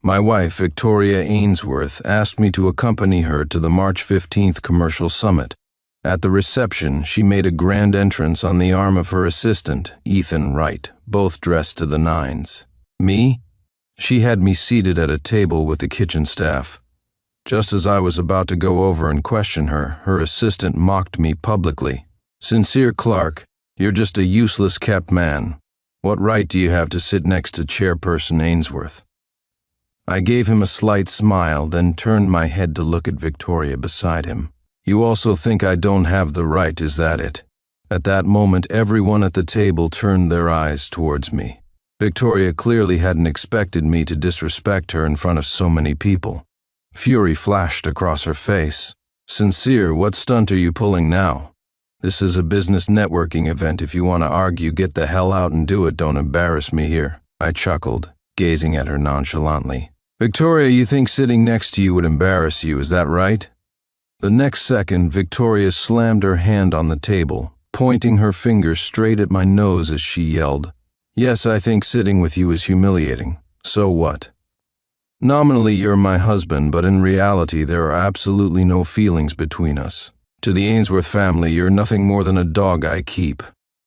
My wife, Victoria Ainsworth, asked me to accompany her to the March 15th commercial summit. At the reception, she made a grand entrance on the arm of her assistant, Ethan Wright, both dressed to the nines. Me? She had me seated at a table with the kitchen staff. Just as I was about to go over and question her, her assistant mocked me publicly. "Sincere Clark, you're just a useless kept man. What right do you have to sit next to Chairperson Ainsworth?" I gave him a slight smile, then turned my head to look at Victoria beside him. "You also think I don't have the right, is that it?" At that moment, everyone at the table turned their eyes towards me. Victoria clearly hadn't expected me to disrespect her in front of so many people. Fury flashed across her face. "Sincere, what stunt are you pulling now? This is a business networking event. If you want to argue, get the hell out and do it. Don't embarrass me here." I chuckled, gazing at her nonchalantly. "Victoria, you think sitting next to you would embarrass you, is that right?" The next second, Victoria slammed her hand on the table, pointing her finger straight at my nose as she yelled, "Yes, I think sitting with you is humiliating. So what? Nominally, you're my husband, but in reality, there are absolutely no feelings between us. To the Ainsworth family, you're nothing more than a dog I keep."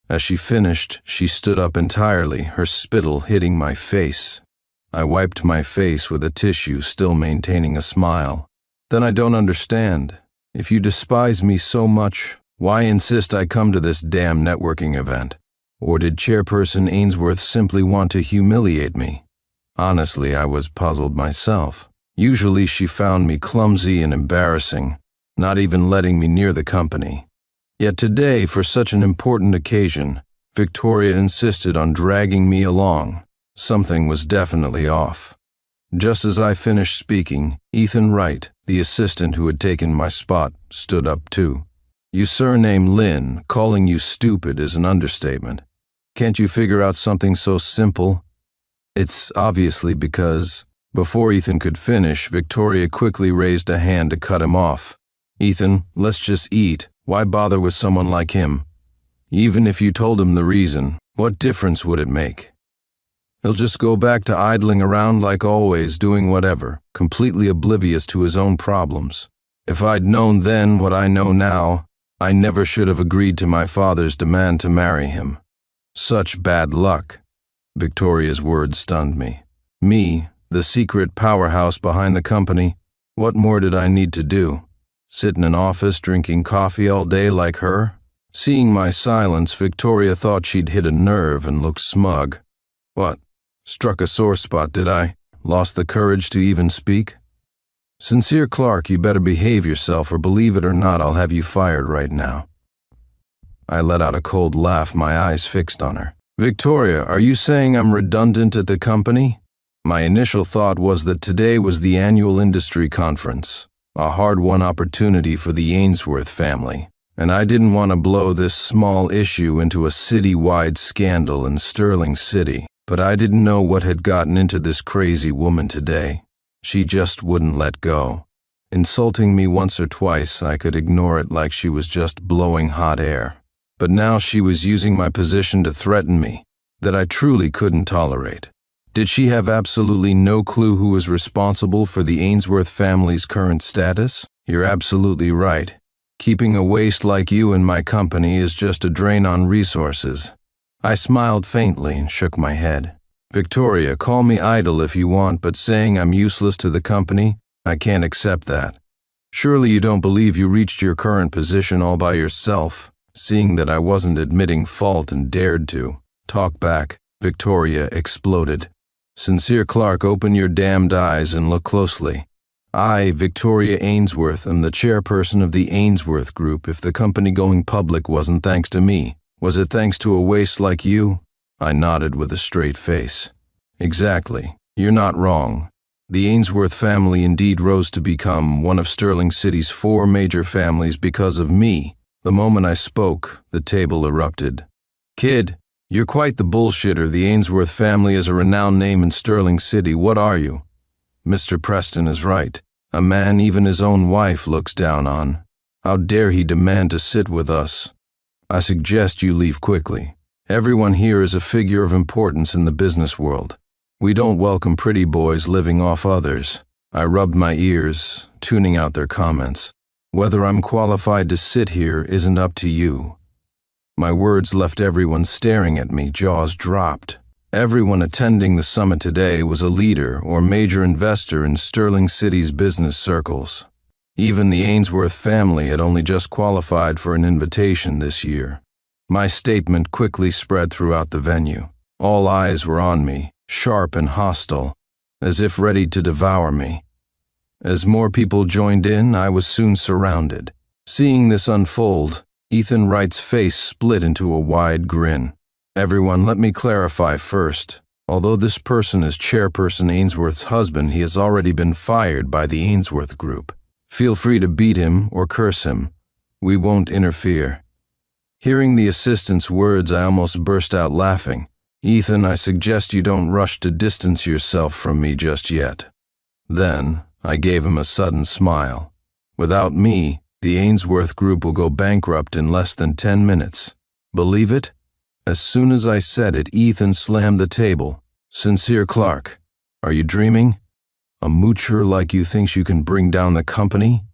As she finished, she stood up entirely, her spittle hitting my face. I wiped my face with a tissue, still maintaining a smile. "Then I don't understand. If you despise me so much, why insist I come to this damn networking event? Or did Chairperson Ainsworth simply want to humiliate me?" Honestly, I was puzzled myself. Usually she found me clumsy and embarrassing, not even letting me near the company. Yet today, for such an important occasion, Victoria insisted on dragging me along. Something was definitely off. Just as I finished speaking, Ethan Wright, the assistant who had taken my spot, stood up too. "You surname Lynn, calling you stupid is an understatement. Can't you figure out something so simple?" "It's obviously because..." Before Ethan could finish, Victoria quickly raised a hand to cut him off. "Ethan, let's just eat. Why bother with someone like him? Even if you told him the reason, what difference would it make? He'll just go back to idling around like always, doing whatever, completely oblivious to his own problems. If I'd known then what I know now, I never should have agreed to my father's demand to marry him. Such bad luck." Victoria's words stunned me. Me, the secret powerhouse behind the company, what more did I need to do? Sit in an office drinking coffee all day like her? Seeing my silence, Victoria thought she'd hit a nerve and looked smug. "What? Struck a sore spot, did I? Lost the courage to even speak? Sincere Clark, you better behave yourself, or believe it or not, I'll have you fired right now." I let out a cold laugh, my eyes fixed on her. "Victoria, are you saying I'm redundant at the company?" My initial thought was that today was the annual industry conference, a hard-won opportunity for the Ainsworth family, and I didn't want to blow this small issue into a city-wide scandal in Sterling City. But I didn't know what had gotten into this crazy woman today. She just wouldn't let go. Insulting me once or twice, I could ignore it like she was just blowing hot air. But now she was using my position to threaten me, that I truly couldn't tolerate. Did she have absolutely no clue who was responsible for the Ainsworth family's current status? You're absolutely right. Keeping a waste like you in my company is just a drain on resources. I smiled faintly and shook my head. "Victoria, call me idle if you want, but saying I'm useless to the company, I can't accept that. Surely you don't believe you reached your current position all by yourself, seeing that I wasn't admitting fault and dared to." "Talk back," Victoria exploded. "Sincere Clark, open your damned eyes and look closely. I, Victoria Ainsworth, am the chairperson of the Ainsworth Group. If the company going public wasn't thanks to me, was it thanks to a waste like you?" I nodded with a straight face. "Exactly. You're not wrong. The Ainsworth family indeed rose to become one of Sterling City's 4 major families because of me." The moment I spoke, the table erupted. "Kid, you're quite the bullshitter. The Ainsworth family is a renowned name in Sterling City. What are you?" "Mr. Preston is right. A man even his own wife looks down on. How dare he demand to sit with us? I suggest you leave quickly. Everyone here is a figure of importance in the business world. We don't welcome pretty boys living off others. I rubbed my ears, tuning out their comments. Whether I'm qualified to sit here isn't up to you. My words left everyone staring at me, jaws dropped. Everyone attending the summit today was a leader or major investor in Sterling City's business circles. Even the Ainsworth family had only just qualified for an invitation this year. My statement quickly spread throughout the venue. All eyes were on me, sharp and hostile, as if ready to devour me. As more people joined in, I was soon surrounded. Seeing this unfold, Ethan Wright's face split into a wide grin. Everyone, let me clarify first. Although this person is Chairperson Ainsworth's husband, he has already been fired by the Ainsworth Group. Feel free to beat him or curse him. We won't interfere. Hearing the assistant's words, I almost burst out laughing. Ethan, I suggest you don't rush to distance yourself from me just yet. Then, I gave him a sudden smile. Without me, the Ainsworth Group will go bankrupt in less than 10 minutes. Believe it? As soon as I said it, Ethan slammed the table. Sincere Clark, are you dreaming? A moocher like you thinks you can bring down the company?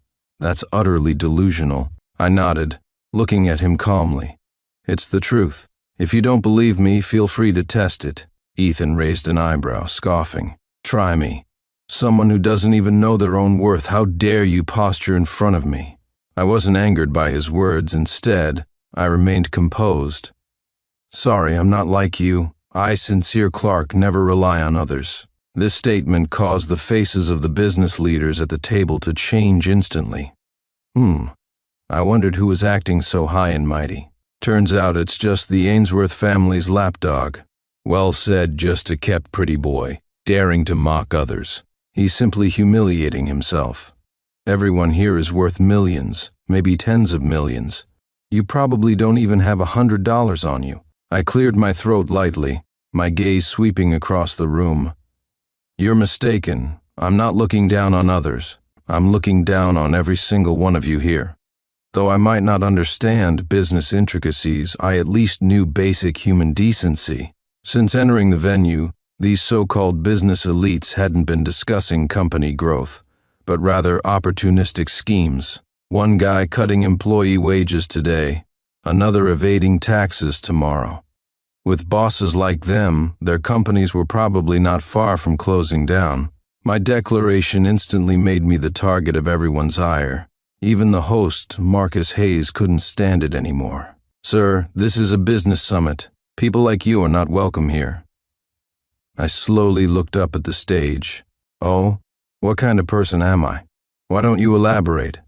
That's utterly delusional. I nodded, looking at him calmly. It's the truth. If you don't believe me, feel free to test it. Ethan raised an eyebrow, scoffing. Try me. Someone who doesn't even know their own worth, how dare you posture in front of me? I wasn't angered by his words. Instead, I remained composed. Sorry, I'm not like you. I, Sincere Clark, never rely on others. This statement caused the faces of the business leaders at the table to change instantly. I wondered who was acting so high and mighty. Turns out it's just the Ainsworth family's lapdog. Well said, just a kept pretty boy, daring to mock others. He's simply humiliating himself. Everyone here is worth millions, maybe tens of millions. You probably don't even have $100 on you. I cleared my throat lightly, my gaze sweeping across the room. You're mistaken. I'm not looking down on others. I'm looking down on every single one of you here. Though I might not understand business intricacies, I at least knew basic human decency. Since entering the venue, these so-called business elites hadn't been discussing company growth, but rather opportunistic schemes. One guy cutting employee wages today, another evading taxes tomorrow. With bosses like them, their companies were probably not far from closing down. My declaration instantly made me the target of everyone's ire. Even the host, Marcus Hayes, couldn't stand it anymore. Sir, this is a business summit. People like you are not welcome here. I slowly looked up at the stage. Oh, what kind of person am I? Why don't you elaborate?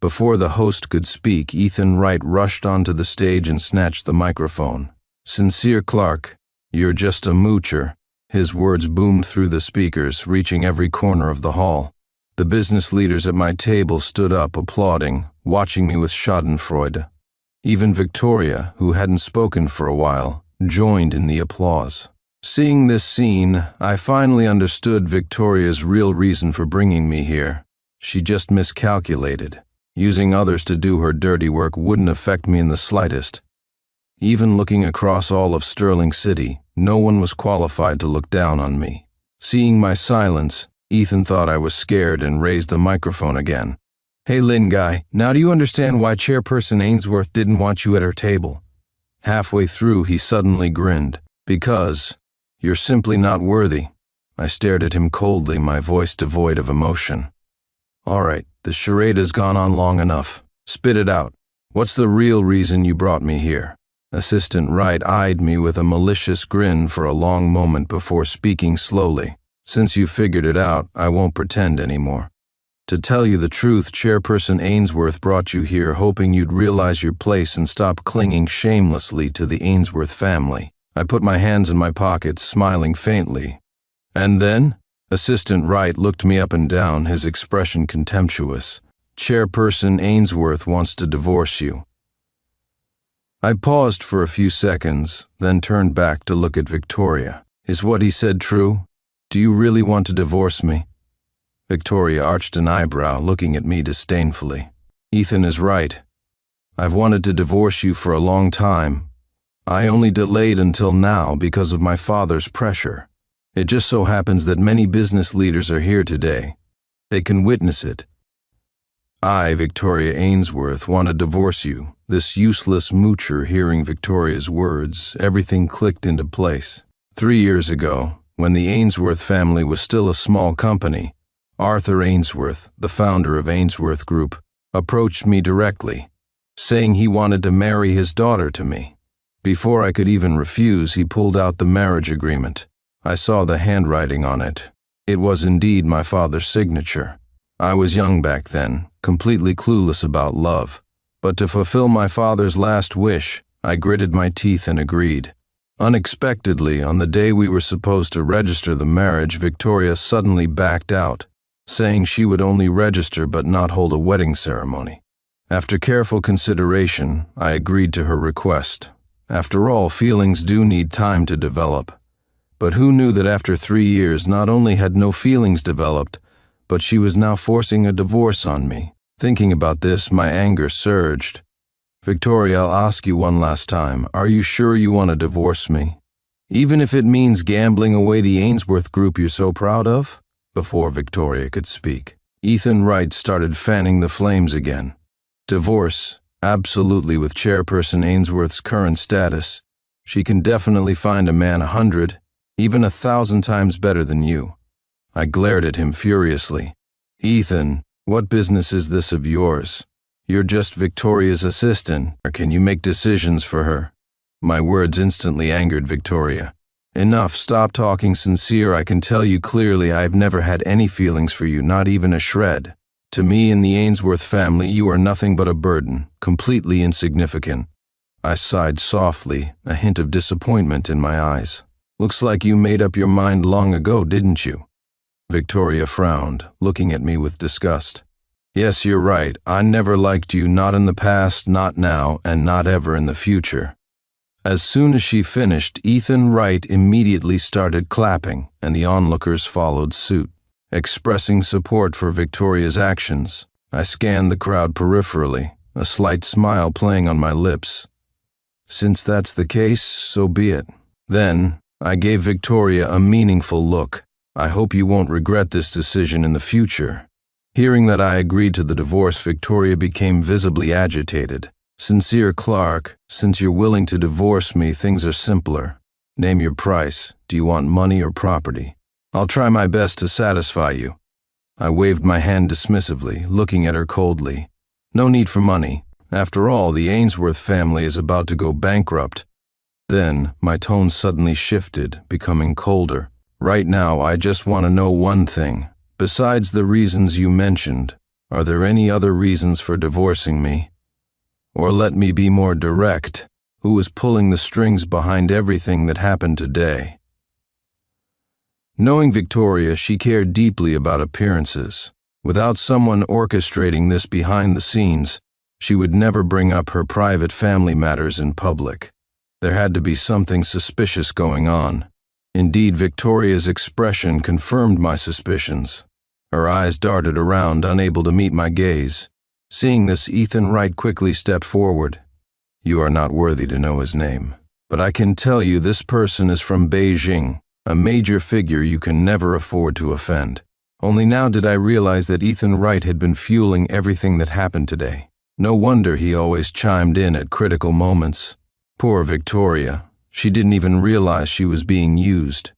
Before the host could speak, Ethan Wright rushed onto the stage and snatched the microphone. Sincere Clark, you're just a moocher. His words boomed through the speakers, reaching every corner of the hall. The business leaders at my table stood up, applauding, watching me with schadenfreude. Even Victoria, who hadn't spoken for a while, joined in the applause. Seeing this scene, I finally understood Victoria's real reason for bringing me here. She just miscalculated. Using others to do her dirty work wouldn't affect me in the slightest. Even looking across all of Sterling City, no one was qualified to look down on me. Seeing my silence, Ethan thought I was scared and raised the microphone again. Hey Lynn guy, now do you understand why Chairperson Ainsworth didn't want you at her table? Halfway through, he suddenly grinned. Because you're simply not worthy. I stared at him coldly, my voice devoid of emotion. All right, the charade has gone on long enough. Spit it out. What's the real reason you brought me here? Assistant Wright eyed me with a malicious grin for a long moment before speaking slowly. Since you figured it out, I won't pretend anymore. To tell you the truth, Chairperson Ainsworth brought you here hoping you'd realize your place and stop clinging shamelessly to the Ainsworth family. I put my hands in my pockets, smiling faintly. And then? Assistant Wright looked me up and down, his expression contemptuous. Chairperson Ainsworth wants to divorce you. I paused for a few seconds, then turned back to look at Victoria. Is what he said true? Do you really want to divorce me? Victoria arched an eyebrow, looking at me disdainfully. Ethan is right. I've wanted to divorce you for a long time. I only delayed until now because of my father's pressure. It just so happens that many business leaders are here today. They can witness it. I, Victoria Ainsworth, want to divorce you." This useless moocher hearing Victoria's words, everything clicked into place. 3 years ago, when the Ainsworth family was still a small company, Arthur Ainsworth, the founder of Ainsworth Group, approached me directly, saying he wanted to marry his daughter to me. Before I could even refuse, he pulled out the marriage agreement. I saw the handwriting on it. It was indeed my father's signature. I was young back then, completely clueless about love. But to fulfill my father's last wish, I gritted my teeth and agreed. Unexpectedly, on the day we were supposed to register the marriage, Victoria suddenly backed out, saying she would only register but not hold a wedding ceremony. After careful consideration, I agreed to her request. After all, feelings do need time to develop. But who knew that after 3 years, not only had no feelings developed, but she was now forcing a divorce on me. Thinking about this, my anger surged. "Victoria, I'll ask you one last time. Are you sure you want to divorce me? Even if it means gambling away the Ainsworth Group you're so proud of?" Before Victoria could speak, Ethan Wright started fanning the flames again. "Divorce? Absolutely. With Chairperson Ainsworth's current status, she can definitely find a man 100, even 1,000 times better than you." I glared at him furiously. "Ethan, what business is this of yours? You're just Victoria's assistant, or can you make decisions for her?" My words instantly angered Victoria. "Enough, stop talking sincere. I can tell you clearly I've never had any feelings for you, not even a shred. To me and the Ainsworth family, you are nothing but a burden, completely insignificant." I sighed softly, a hint of disappointment in my eyes. "Looks like you made up your mind long ago, didn't you?" Victoria frowned, looking at me with disgust. "Yes, you're right. I never liked you, not in the past, not now, and not ever in the future." As soon as she finished, Ethan Wright immediately started clapping, and the onlookers followed suit, expressing support for Victoria's actions. I scanned the crowd peripherally, a slight smile playing on my lips. Since that's the case, so be it. Then, I gave Victoria a meaningful look. "I hope you won't regret this decision in the future." Hearing that I agreed to the divorce, Victoria became visibly agitated. "Sincere Clark, since you're willing to divorce me, things are simpler. Name your price. Do you want money or property? I'll try my best to satisfy you." I waved my hand dismissively, looking at her coldly. "No need for money. After all, the Ainsworth family is about to go bankrupt." Then, my tone suddenly shifted, becoming colder. "Right now, I just want to know one thing. Besides the reasons you mentioned, are there any other reasons for divorcing me? Or let me be more direct, who is pulling the strings behind everything that happened today?" Knowing Victoria, she cared deeply about appearances. Without someone orchestrating this behind the scenes, she would never bring up her private family matters in public. There had to be something suspicious going on. Indeed, Victoria's expression confirmed my suspicions. Her eyes darted around, unable to meet my gaze. Seeing this, Ethan Wright quickly stepped forward. "You are not worthy to know his name, but I can tell you this person is from Beijing, a major figure you can never afford to offend." Only now did I realize that Ethan Wright had been fueling everything that happened today. No wonder he always chimed in at critical moments. Poor Victoria. She didn't even realize she was being used.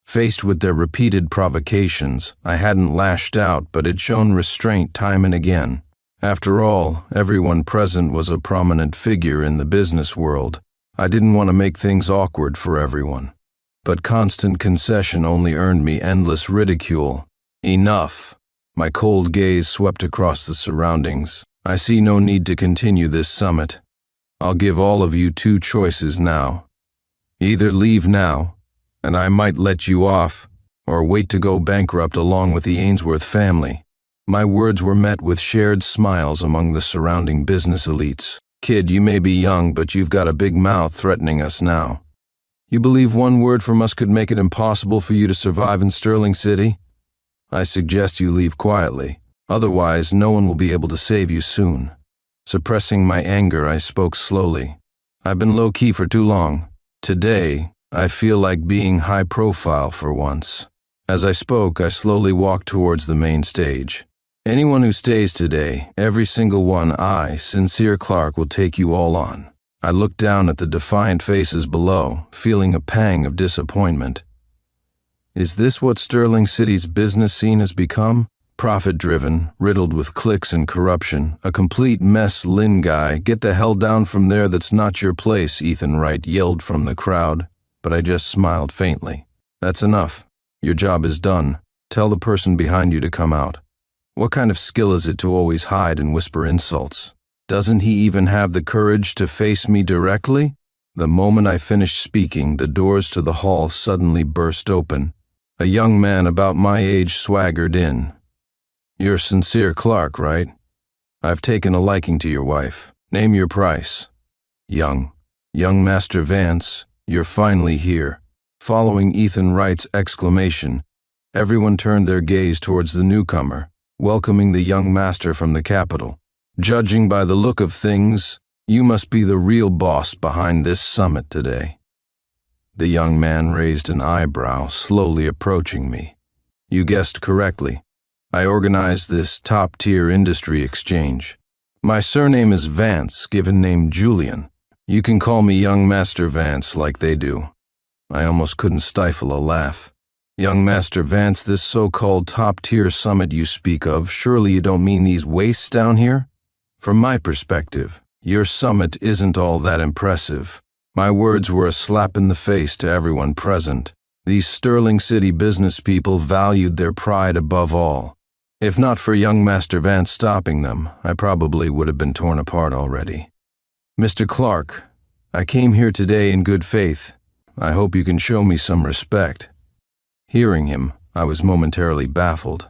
Faced with their repeated provocations, I hadn't lashed out but had shown restraint time and again. After all, everyone present was a prominent figure in the business world. I didn't want to make things awkward for everyone. But constant concession only earned me endless ridicule. "Enough." My cold gaze swept across the surroundings. "I see no need to continue this summit. I'll give all of you 2 choices now. Either leave now, and I might let you off, or wait to go bankrupt along with the Ainsworth family." My words were met with shared smiles among the surrounding business elites. "Kid, you may be young, but you've got a big mouth threatening us now. You believe one word from us could make it impossible for you to survive in Sterling City? I suggest you leave quietly. Otherwise, no one will be able to save you soon." Suppressing my anger, I spoke slowly. "I've been low-key for too long. Today, I feel like being high profile for once. As I spoke, I slowly walked towards the main stage. Anyone who stays today, every single one, I, Sincere Clark, will take you all on. I looked down at the defiant faces below, feeling a pang of disappointment. Is this what Sterling City's business scene has become? Profit-driven, riddled with cliques and corruption, a complete mess. Lynn guy, get the hell down from there, that's not your place, Ethan Wright yelled from the crowd, but I just smiled faintly. That's enough. Your job is done. Tell the person behind you to come out. What kind of skill is it to always hide and whisper insults? Doesn't he even have the courage to face me directly? The moment I finished speaking, the doors to the hall suddenly burst open. A young man about my age swaggered in. You're Sincere Clark, right? I've taken a liking to your wife. Name your price. Young Master Vance, you're finally here. Following Ethan Wright's exclamation, everyone turned their gaze towards the newcomer, welcoming the young master from the capital. Judging by the look of things, you must be the real boss behind this summit today. The young man raised an eyebrow, slowly approaching me. You guessed correctly. I organized this top-tier industry exchange. My surname is Vance, given name Julian. You can call me Young Master Vance like they do. I almost couldn't stifle a laugh. Young Master Vance, this so-called top-tier summit you speak of, surely you don't mean these wastes down here? From my perspective, your summit isn't all that impressive. My words were a slap in the face to everyone present. These Sterling City business people valued their pride above all. If not for young Master Vance stopping them, I probably would have been torn apart already. Mr. Clark, I came here today in good faith. I hope you can show me some respect. Hearing him, I was momentarily baffled.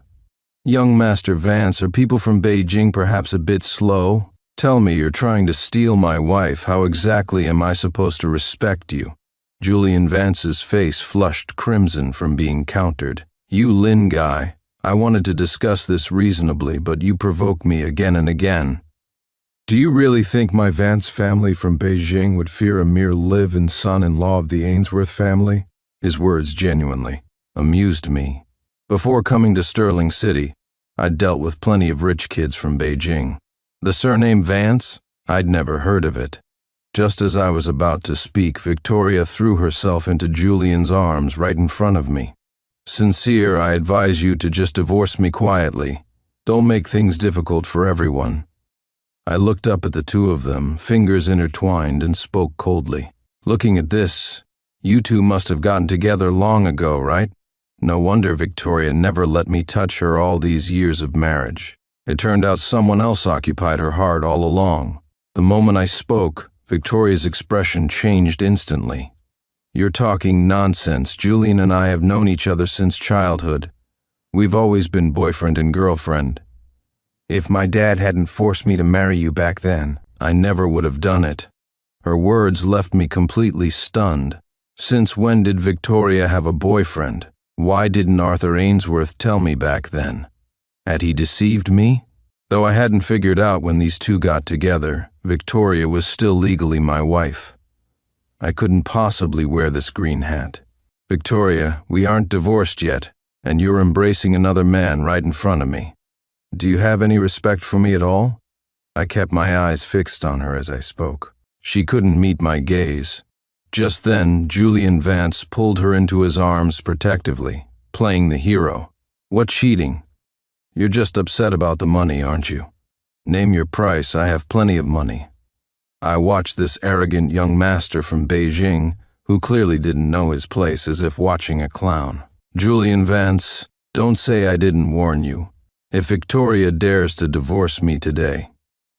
Young Master Vance, are people from Beijing perhaps a bit slow? Tell me, you're trying to steal my wife. How exactly am I supposed to respect you? Julian Vance's face flushed crimson from being countered. You Lin guy, I wanted to discuss this reasonably, but you provoke me again and again. Do you really think my Vance family from Beijing would fear a mere live-in son-in-law of the Ainsworth family? His words genuinely amused me. Before coming to Sterling City, I'd dealt with plenty of rich kids from Beijing. The surname Vance? I'd never heard of it. Just as I was about to speak, Victoria threw herself into Julian's arms right in front of me. Sincere, I advise you to just divorce me quietly. Don't make things difficult for everyone. I looked up at the two of them, fingers intertwined, and spoke coldly. Looking at this, you two must have gotten together long ago, right? No wonder Victoria never let me touch her all these years of marriage. It turned out someone else occupied her heart all along. The moment I spoke, Victoria's expression changed instantly. You're talking nonsense. Julian and I have known each other since childhood. We've always been boyfriend and girlfriend. If my dad hadn't forced me to marry you back then, I never would have done it. Her words left me completely stunned. Since when did Victoria have a boyfriend? Why didn't Arthur Ainsworth tell me back then? Had he deceived me? Though I hadn't figured out when these two got together, Victoria was still legally my wife. I couldn't possibly wear this green hat. Victoria, we aren't divorced yet, and you're embracing another man right in front of me. Do you have any respect for me at all? I kept my eyes fixed on her as I spoke. She couldn't meet my gaze. Just then, Julian Vance pulled her into his arms protectively, playing the hero. What cheating? You're just upset about the money, aren't you? Name your price, I have plenty of money. I watched this arrogant young master from Beijing, who clearly didn't know his place, as if watching a clown. Julian Vance, don't say I didn't warn you. If Victoria dares to divorce me today,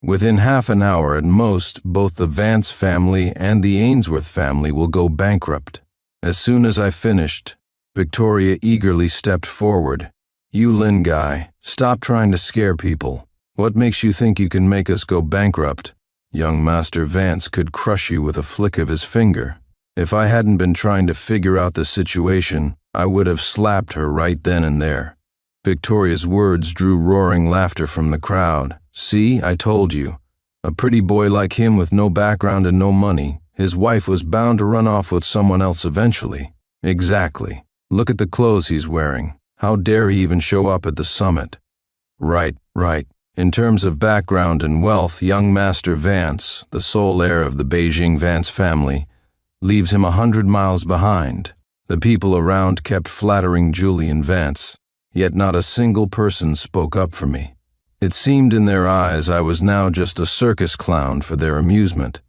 within half an hour at most, both the Vance family and the Ainsworth family will go bankrupt. As soon as I finished, Victoria eagerly stepped forward. You Lin guy, stop trying to scare people. What makes you think you can make us go bankrupt? Young Master Vance could crush you with a flick of his finger. If I hadn't been trying to figure out the situation, I would have slapped her right then and there. Victoria's words drew roaring laughter from the crowd. See, I told you. A pretty boy like him with no background and no money, His wife was bound to run off with someone else eventually. Exactly. Look at the clothes he's wearing. How dare he even show up at the summit? Right. In terms of background and wealth, young Master Vance, the sole heir of the Beijing Vance family, leaves him 100 miles behind. The people around kept flattering Julian Vance, yet not a single person spoke up for me. It seemed in their eyes I was now just a circus clown for their amusement.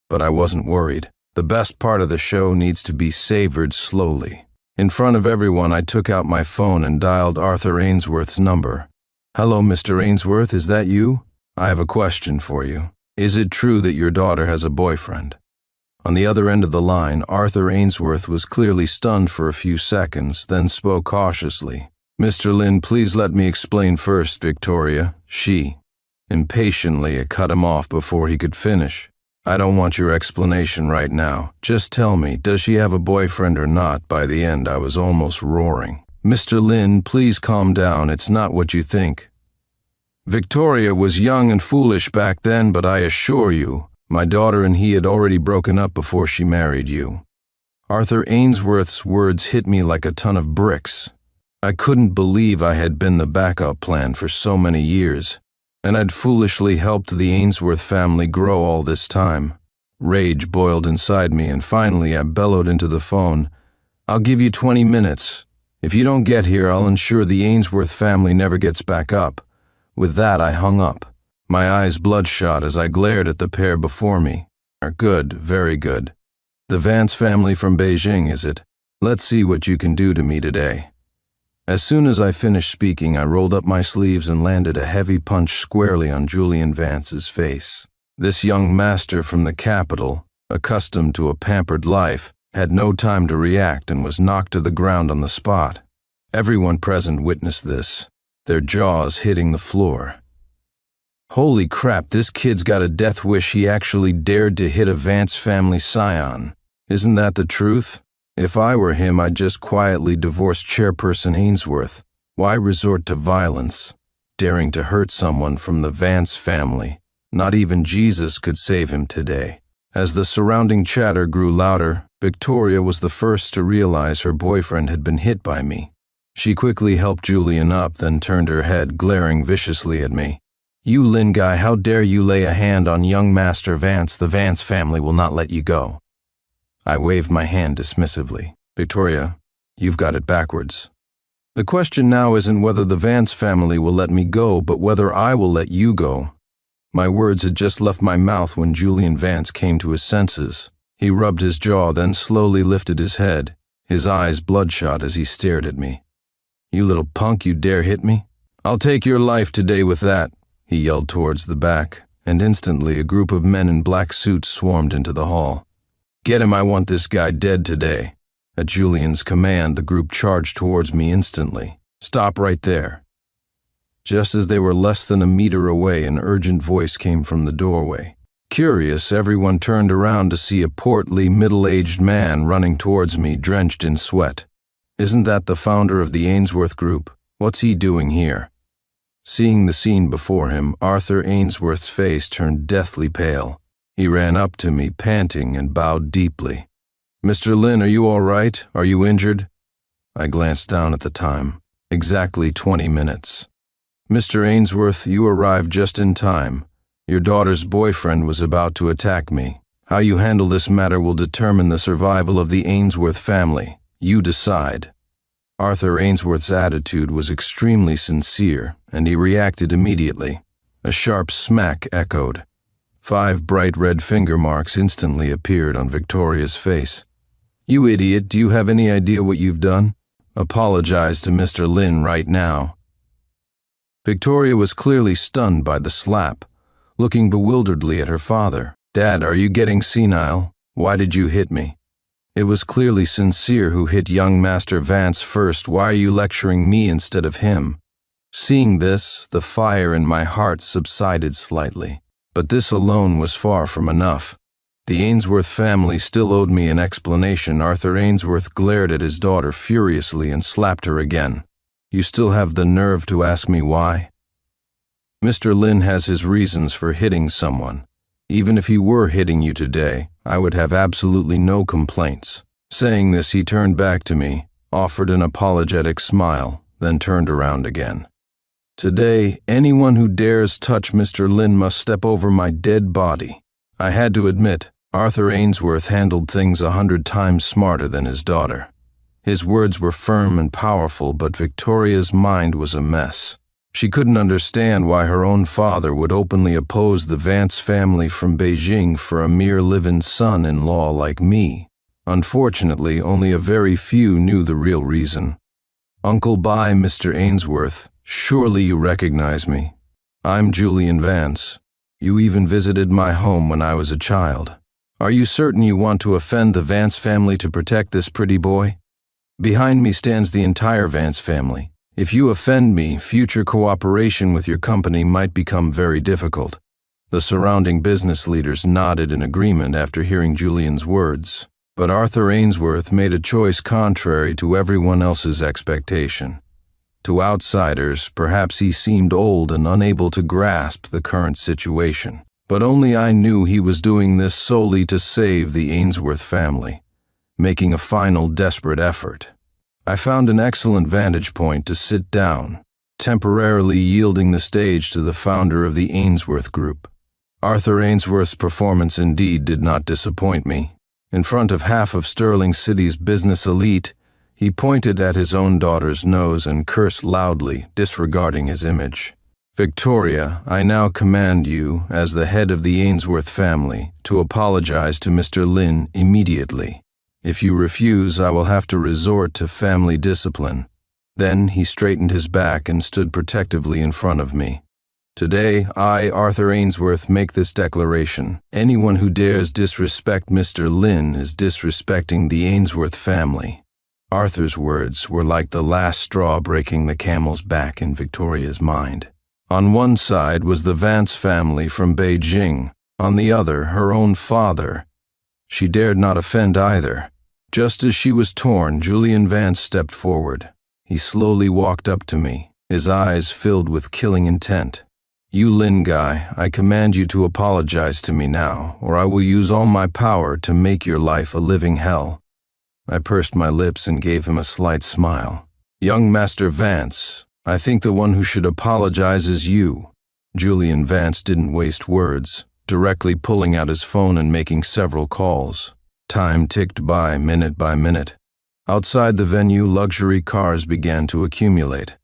But I wasn't worried. The best part of the show needs to be savored slowly. In front of everyone, I took out my phone and dialed Arthur Ainsworth's number. Hello, Mr. Ainsworth, is that you? I have a question for you. Is it true that your daughter has a boyfriend? On the other end of the line, Arthur Ainsworth was clearly stunned for a few seconds, then spoke cautiously. Mr. Lin, please let me explain first, Victoria. She. Impatiently, I cut him off before he could finish. I don't want your explanation right now. Just tell me, does she have a boyfriend or not? By the end, I was almost roaring. Mr. Lin, please calm down. It's not what you think. Victoria was young and foolish back then, but I assure you, my daughter and he had already broken up before she married you. Arthur Ainsworth's words hit me like a ton of bricks. I couldn't believe I had been the backup plan for so many years, and I'd foolishly helped the Ainsworth family grow all this time. Rage boiled inside me, and finally I bellowed into the phone, I'll give you 20 minutes. If you don't get here, I'll ensure the Ainsworth family never gets back up. With that, I hung up, my eyes bloodshot as I glared at the pair before me. Good, very good. The Vance family from Beijing, is it? Let's see what you can do to me today. As soon as I finished speaking, I rolled up my sleeves and landed a heavy punch squarely on Julian Vance's face. This young master from the capital, accustomed to a pampered life, had no time to react and was knocked to the ground on the spot. Everyone present witnessed this, their jaws hitting the floor. Holy crap, this kid's got a death wish. He actually dared to hit a Vance family scion. Isn't that the truth? If I were him, I'd just quietly divorce Chairperson Ainsworth. Why resort to violence? Daring to hurt someone from the Vance family. Not even Jesus could save him today. As the surrounding chatter grew louder, Victoria was the first to realize her boyfriend had been hit by me. She quickly helped Julian up, then turned her head, glaring viciously at me. You Lin guy, how dare you lay a hand on young Master Vance? The Vance family will not let you go. I waved my hand dismissively. Victoria, you've got it backwards. The question now isn't whether the Vance family will let me go, but whether I will let you go. My words had just left my mouth when Julian Vance came to his senses. He rubbed his jaw, then slowly lifted his head, his eyes bloodshot as he stared at me. You little punk, you dare hit me? I'll take your life today with that, he yelled towards the back, and instantly a group of men in black suits swarmed into the hall. Get him, I want this guy dead today. At Julian's command, the group charged towards me instantly. Stop right there. Just as they were less than a meter away, an urgent voice came from the doorway. Curious, everyone turned around to see a portly, middle-aged man running towards me, drenched in sweat. Isn't that the founder of the Ainsworth Group? What's he doing here? Seeing the scene before him, Arthur Ainsworth's face turned deathly pale. He ran up to me, panting, and bowed deeply. Mr. Lin, are you all right? Are you injured? I glanced down at the time. Exactly 20 minutes. Mr. Ainsworth, you arrived just in time. Your daughter's boyfriend was about to attack me. How you handle this matter will determine the survival of the Ainsworth family. You decide. Arthur Ainsworth's attitude was extremely sincere, and he reacted immediately. A sharp smack echoed. 5 bright red finger marks instantly appeared on Victoria's face. You idiot, do you have any idea what you've done? Apologize to Mr. Lin right now. Victoria was clearly stunned by the slap, looking bewilderedly at her father. Dad, are you getting senile? Why did you hit me? It was clearly Sincere who hit young Master Vance first. Why are you lecturing me instead of him? Seeing this, the fire in my heart subsided slightly. But this alone was far from enough. The Ainsworth family still owed me an explanation. Arthur Ainsworth glared at his daughter furiously and slapped her again. You still have the nerve to ask me why? Mr. Lin has his reasons for hitting someone. Even if he were hitting you today, I would have absolutely no complaints." Saying this, he turned back to me, offered an apologetic smile, then turned around again. "Today, anyone who dares touch Mr. Lin must step over my dead body." I had to admit, Arthur Ainsworth handled things 100 times smarter than his daughter. His words were firm and powerful, but Victoria's mind was a mess. She couldn't understand why her own father would openly oppose the Vance family from Beijing for a mere live-in son-in-law like me. Unfortunately, only a very few knew the real reason. "Uncle, bye, Mr. Ainsworth. Surely you recognize me. I'm Julian Vance. You even visited my home when I was a child. Are you certain you want to offend the Vance family to protect this pretty boy? Behind me stands the entire Vance family. If you offend me, future cooperation with your company might become very difficult." The surrounding business leaders nodded in agreement after hearing Julian's words, but Arthur Ainsworth made a choice contrary to everyone else's expectation. To outsiders, perhaps he seemed old and unable to grasp the current situation, but only I knew he was doing this solely to save the Ainsworth family, making a final desperate effort. I found an excellent vantage point to sit down, temporarily yielding the stage to the founder of the Ainsworth Group. Arthur Ainsworth's performance indeed did not disappoint me. In front of half of Sterling City's business elite, he pointed at his own daughter's nose and cursed loudly, disregarding his image. "Victoria, I now command you, as the head of the Ainsworth family, to apologize to Mr. Lin immediately. If you refuse, I will have to resort to family discipline." Then he straightened his back and stood protectively in front of me. "Today, I, Arthur Ainsworth, make this declaration. Anyone who dares disrespect Mr. Lin is disrespecting the Ainsworth family." Arthur's words were like the last straw breaking the camel's back in Victoria's mind. On one side was the Vance family from Beijing, on the other, her own father. She dared not offend either. Just as she was torn, Julian Vance stepped forward. He slowly walked up to me, his eyes filled with killing intent. "You Lin guy, I command you to apologize to me now, or I will use all my power to make your life a living hell." I pursed my lips and gave him a slight smile. "Young Master Vance, I think the one who should apologize is you." Julian Vance didn't waste words, directly pulling out his phone and making several calls. Time ticked by minute by minute. Outside the venue, luxury cars began to accumulate.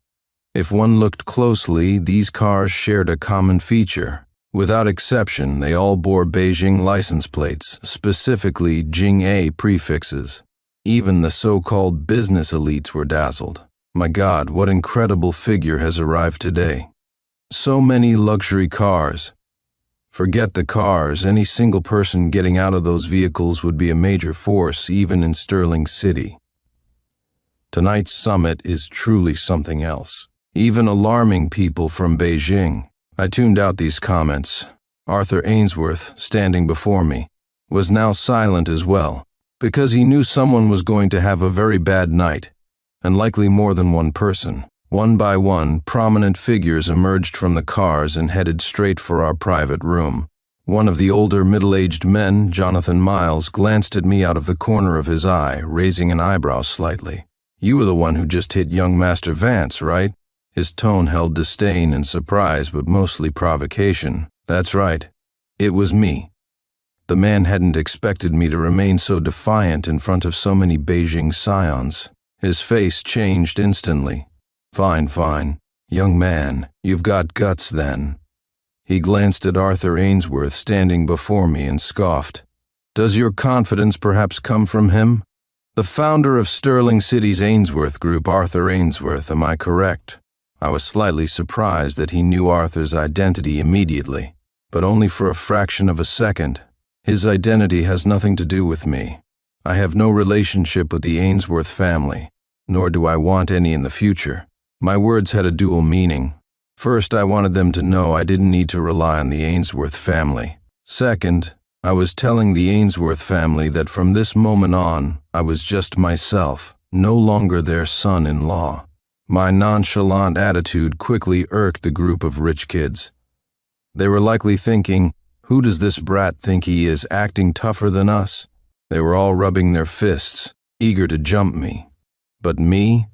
If one looked closely, these cars shared a common feature. Without exception, they all bore Beijing license plates, specifically Jing-A prefixes. Even the so-called business elites were dazzled. My God, what incredible figure has arrived today. So many luxury cars. Forget the cars, any single person getting out of those vehicles would be a major force even in Sterling City. Tonight's summit is truly something else. Even alarming people from Beijing. I tuned out these comments. Arthur Ainsworth, standing before me, was now silent as well, because he knew someone was going to have a very bad night, and likely more than one person. One by one, prominent figures emerged from the cars and headed straight for our private room. One of the older middle-aged men, Jonathan Miles, glanced at me out of the corner of his eye, raising an eyebrow slightly. "You were the one who just hit young Master Vance, right?" His tone held disdain and surprise, but mostly provocation. "That's right. It was me." The man hadn't expected me to remain so defiant in front of so many Beijing scions. His face changed instantly. Fine. Young man, you've got guts then." He glanced at Arthur Ainsworth standing before me and scoffed. "Does your confidence perhaps come from him? The founder of Sterling City's Ainsworth Group, Arthur Ainsworth, am I correct?" I was slightly surprised that he knew Arthur's identity immediately, but only for a fraction of a second. His identity has nothing to do with me. I have no relationship with the Ainsworth family, nor do I want any in the future. My words had a dual meaning. First, I wanted them to know I didn't need to rely on the Ainsworth family. Second, I was telling the Ainsworth family that from this moment on, I was just myself, no longer their son-in-law. My nonchalant attitude quickly irked the group of rich kids. They were likely thinking, Who does this brat think he is, acting tougher than us? They were all rubbing their fists, eager to jump me. But me?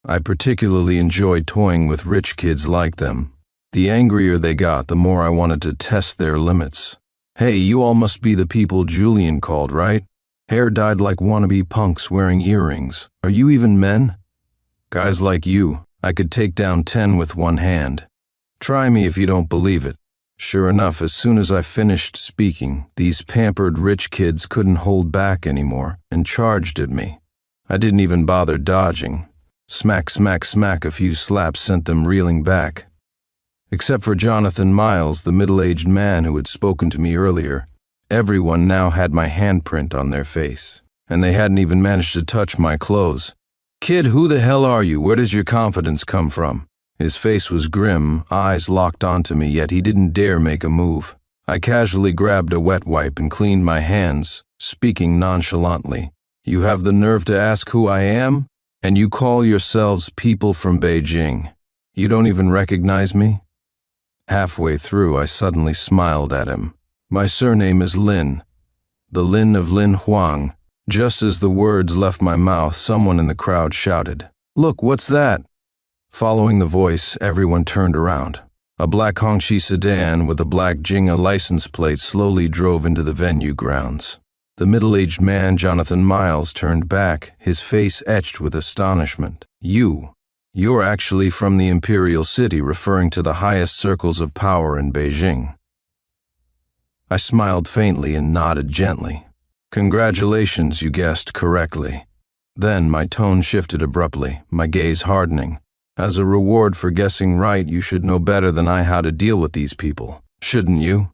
I particularly enjoyed toying with rich kids like them. The angrier they got, the more I wanted to test their limits. Hey, you all must be the people Julian called, right? Hair dyed like wannabe punks wearing earrings. Are you even men? Guys like you, I could take down 10 with one hand. Try me if you don't believe it. Sure enough, as soon as I finished speaking, these pampered rich kids couldn't hold back anymore and charged at me. I didn't even bother dodging. Smack, smack, smack, a few slaps sent them reeling back. Except for Jonathan Miles, the middle-aged man who had spoken to me earlier, everyone now had my handprint on their face, and they hadn't even managed to touch my clothes. Kid, who the hell are you? Where does your confidence come from? His face was grim, eyes locked onto me, yet he didn't dare make a move. I casually grabbed a wet wipe and cleaned my hands, speaking nonchalantly. You have the nerve to ask who I am? And you call yourselves people from Beijing. You don't even recognize me? Halfway through, I suddenly smiled at him. My surname is Lin. The Lin of Lin Huang. Just as the words left my mouth, someone in the crowd shouted, "Look, what's that?" Following the voice, everyone turned around. A black Hongqi sedan with a black Jinga license plate slowly drove into the venue grounds. The middle-aged man, Jonathan Miles, turned back, his face etched with astonishment. You're actually from the Imperial City, referring to the highest circles of power in Beijing. I smiled faintly and nodded gently. Congratulations, you guessed correctly. Then my tone shifted abruptly, my gaze hardening. As a reward for guessing right, you should know better than I how to deal with these people, shouldn't you?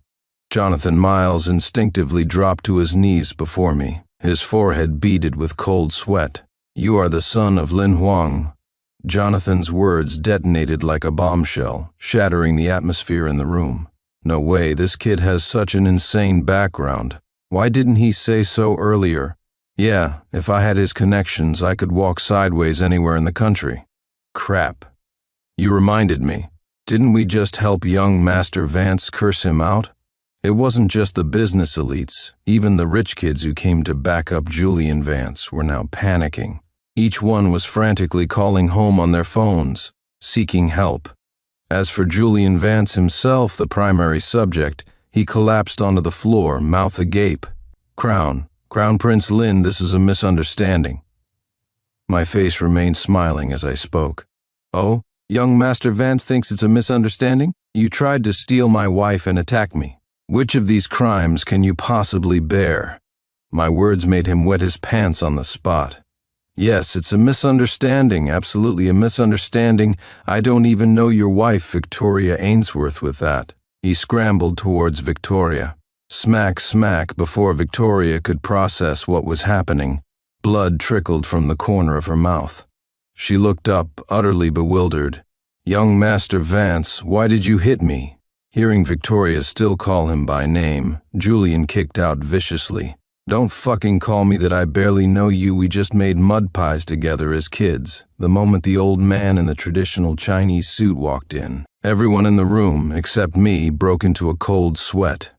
Jonathan Miles instinctively dropped to his knees before me, his forehead beaded with cold sweat. You are the son of Lin Huang. Jonathan's words detonated like a bombshell, shattering the atmosphere in the room. No way, this kid has such an insane background. Why didn't he say so earlier? Yeah, if I had his connections, I could walk sideways anywhere in the country. Crap. You reminded me. Didn't we just help young Master Vance curse him out? It wasn't just the business elites. Even the rich kids who came to back up Julian Vance were now panicking. Each one was frantically calling home on their phones, seeking help. As for Julian Vance himself, the primary subject, he collapsed onto the floor, mouth agape. Crown Prince Lin, this is a misunderstanding. My face remained smiling as I spoke. Oh, young Master Vance thinks it's a misunderstanding? You tried to steal my wife and attack me. Which of these crimes can you possibly bear? My words made him wet his pants on the spot. Yes, it's a misunderstanding, absolutely a misunderstanding. I don't even know your wife, Victoria Ainsworth, with that. He scrambled towards Victoria. Smack, smack, before Victoria could process what was happening. Blood trickled from the corner of her mouth. She looked up, utterly bewildered. Young Master Vance, why did you hit me? Hearing Victoria still call him by name, Julian kicked out viciously. Don't fucking call me that, I barely know you, we just made mud pies together as kids. The moment the old man in the traditional Chinese suit walked in, everyone in the room, except me, broke into a cold sweat.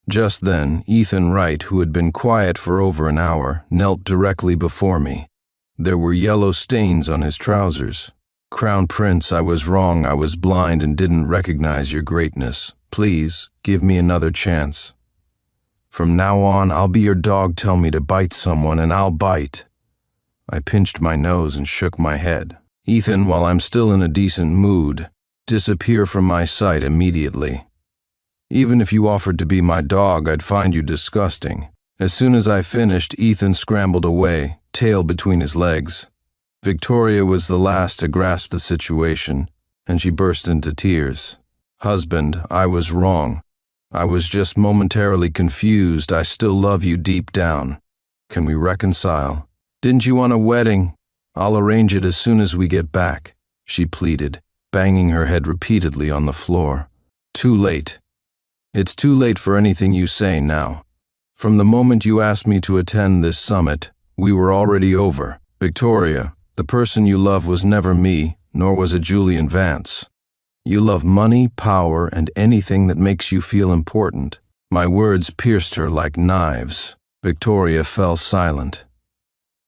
Just then, Ethan Wright, who had been quiet for over an hour, knelt directly before me. There were yellow stains on his trousers. Crown Prince, I was wrong, I was blind and didn't recognize your greatness. Please, give me another chance. From now on, I'll be your dog. Tell me to bite someone and I'll bite. I pinched my nose and shook my head. Ethan, while I'm still in a decent mood, disappear from my sight immediately. Even if you offered to be my dog, I'd find you disgusting. As soon as I finished, Ethan scrambled away, tail between his legs. Victoria was the last to grasp the situation, and she burst into tears. Husband, I was wrong. I was just momentarily confused. I still love you deep down. Can we reconcile? Didn't you want a wedding? I'll arrange it as soon as we get back, she pleaded, banging her head repeatedly on the floor. Too late. It's too late for anything you say now. From the moment you asked me to attend this summit, we were already over. Victoria, the person you love was never me, nor was it Julian Vance. You love money, power, and anything that makes you feel important. My words pierced her like knives. Victoria fell silent.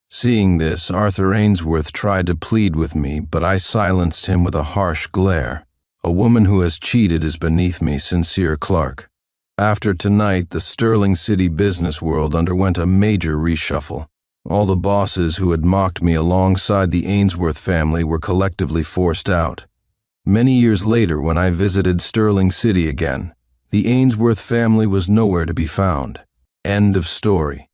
Seeing this, Arthur Ainsworth tried to plead with me, but I silenced him with a harsh glare. A woman who has cheated is beneath me, Sincere Clark. After tonight, the Sterling City business world underwent a major reshuffle. All the bosses who had mocked me alongside the Ainsworth family were collectively forced out. Many years later, when I visited Sterling City again, the Ainsworth family was nowhere to be found. End of story.